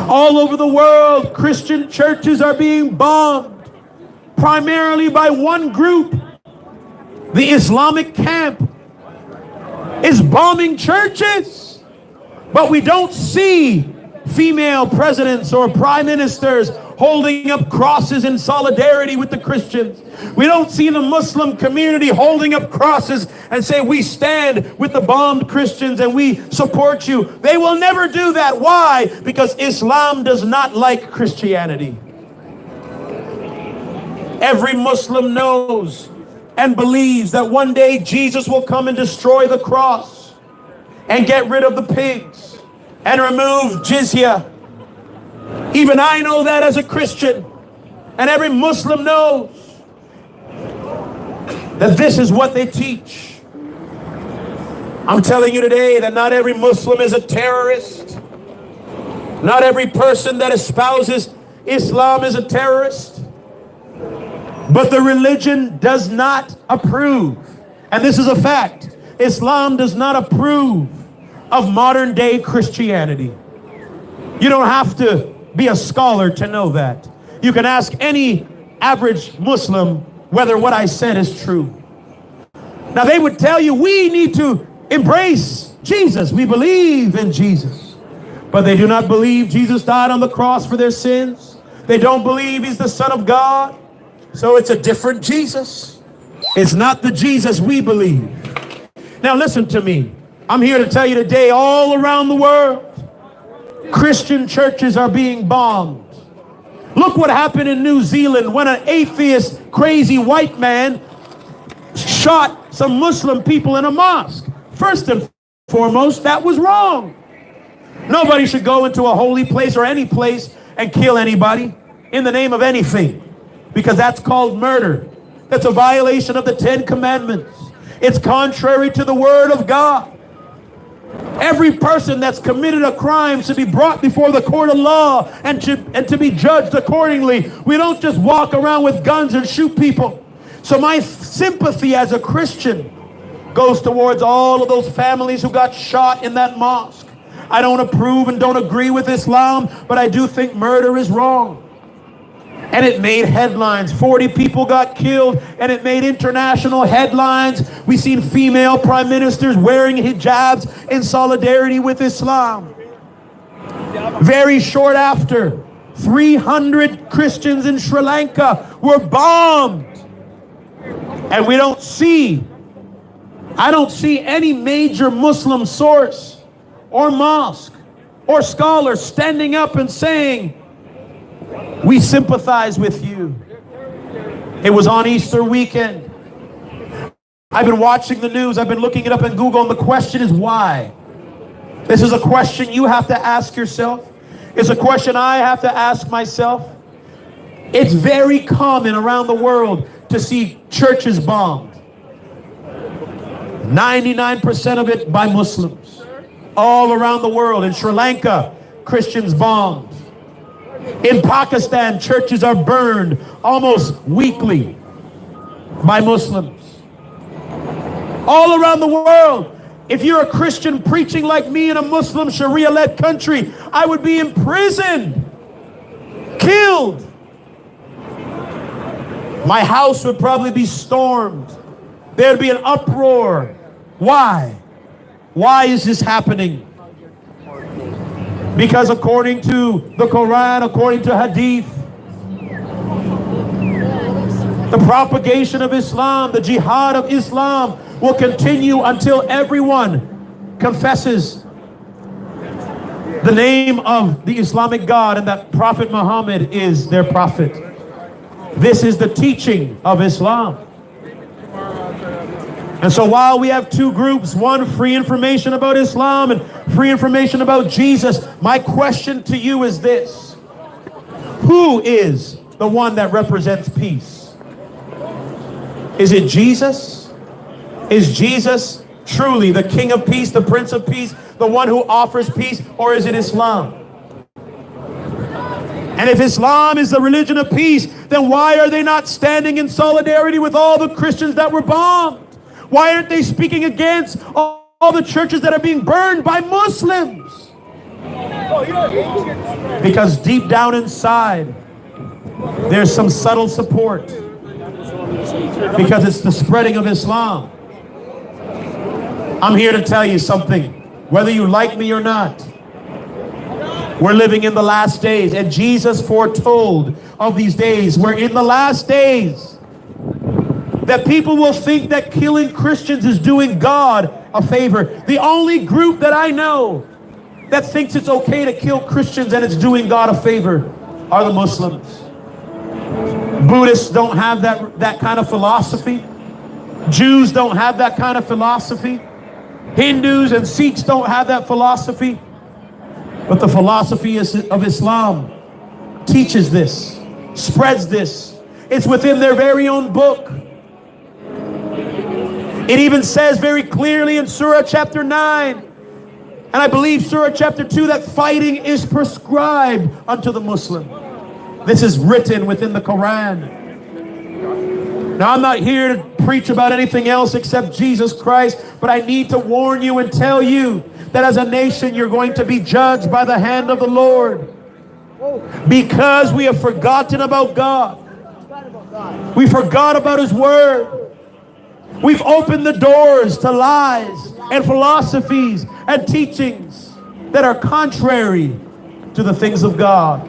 All over the world, Christian churches are being bombed, primarily by one group. The Islamic camp is bombing churches. But we don't see female presidents or prime ministers holding up crosses in solidarity with the Christians. We don't see the Muslim community holding up crosses and say, we stand with the bombed Christians and we support you. They will never do that. Why? Because Islam does not like Christianity. Every Muslim knows and believes that one day Jesus will come and destroy the cross and get rid of the pigs and remove jizya. Even I know that as a Christian, and every Muslim knows that this is what they teach. I'm telling you today that not every Muslim is a terrorist. Not every person that espouses Islam is a terrorist. But the religion does not approve, and this is a fact, Islam does not approve of modern day Christianity. You don't have to be a scholar to know that. You can ask any average Muslim whether what I said is true. Now they would tell you we need to embrace Jesus. We believe in Jesus. But they do not believe Jesus died on the cross for their sins. They don't believe he's the Son of God. So it's a different Jesus. It's not the Jesus we believe. Now listen to me. I'm here to tell you today, all around the world, Christian churches are being bombed. Look what happened in New Zealand when an atheist, crazy white man shot some Muslim people in a mosque. First and foremost, that was wrong. Nobody should go into a holy place or any place and kill anybody in the name of anything, because that's called murder. That's a violation of the 10 Commandments. It's contrary to the Word of God. Every person that's committed a crime should be brought before the court of law and to be judged accordingly. We don't just walk around with guns and shoot people. So my sympathy as a Christian goes towards all of those families who got shot in that mosque. I don't approve and don't agree with Islam, but I do think murder is wrong. And it made headlines. 40 people got killed, and it made international headlines. We've seen female prime ministers wearing hijabs in solidarity with Islam. Very short after, 300 Christians in Sri Lanka were bombed. And I don't see any major Muslim source or mosque or scholar standing up and saying, we sympathize with you. It was on Easter weekend. I've been watching the news. I've been looking it up in Google, and the question is why? This is a question you have to ask yourself. It's a question I have to ask myself. It's very common around the world to see churches bombed. 99% of it by Muslims. All around the world. In Sri Lanka, Christians bombed. In Pakistan, churches are burned almost weekly by Muslims. All around the world, if you're a Christian preaching like me in a Muslim Sharia-led country, I would be imprisoned, killed. My house would probably be stormed. There'd be an uproar. Why? Why is this happening? Because according to the Quran, according to Hadith, the propagation of Islam, the jihad of Islam will continue until everyone confesses the name of the Islamic God and that Prophet Muhammad is their prophet. This is the teaching of Islam. And so while we have two groups, one free information about Islam and free information about Jesus, my question to you is this: who is the one that represents peace? Is it Jesus? Is Jesus truly the King of Peace, the Prince of Peace, the one who offers peace, or is it Islam? And if Islam is the religion of peace, then why are they not standing in solidarity with all the Christians that were bombed? Why aren't they speaking against all the churches that are being burned by Muslims? Because deep down inside, there's some subtle support. Because it's the spreading of Islam. I'm here to tell you something. Whether you like me or not, we're living in the last days. And Jesus foretold of these days. We're in the last days. That people will think that killing Christians is doing God a favor. The only group that I know that thinks it's okay to kill Christians and it's doing God a favor are the Muslims. Buddhists don't have that kind of philosophy. Jews don't have that kind of philosophy. Hindus and Sikhs don't have that philosophy. But the philosophy of Islam teaches this, spreads this. It's within their very own book. It even says very clearly in Surah chapter 9, and I believe Surah chapter 2, that fighting is prescribed unto the Muslim. This is written within the Quran. Now, I'm not here to preach about anything else except Jesus Christ, but I need to warn you and tell you that as a nation, you're going to be judged by the hand of the Lord. Because we have forgotten about God. We forgot about His Word. We've opened the doors to lies and philosophies and teachings that are contrary to the things of God.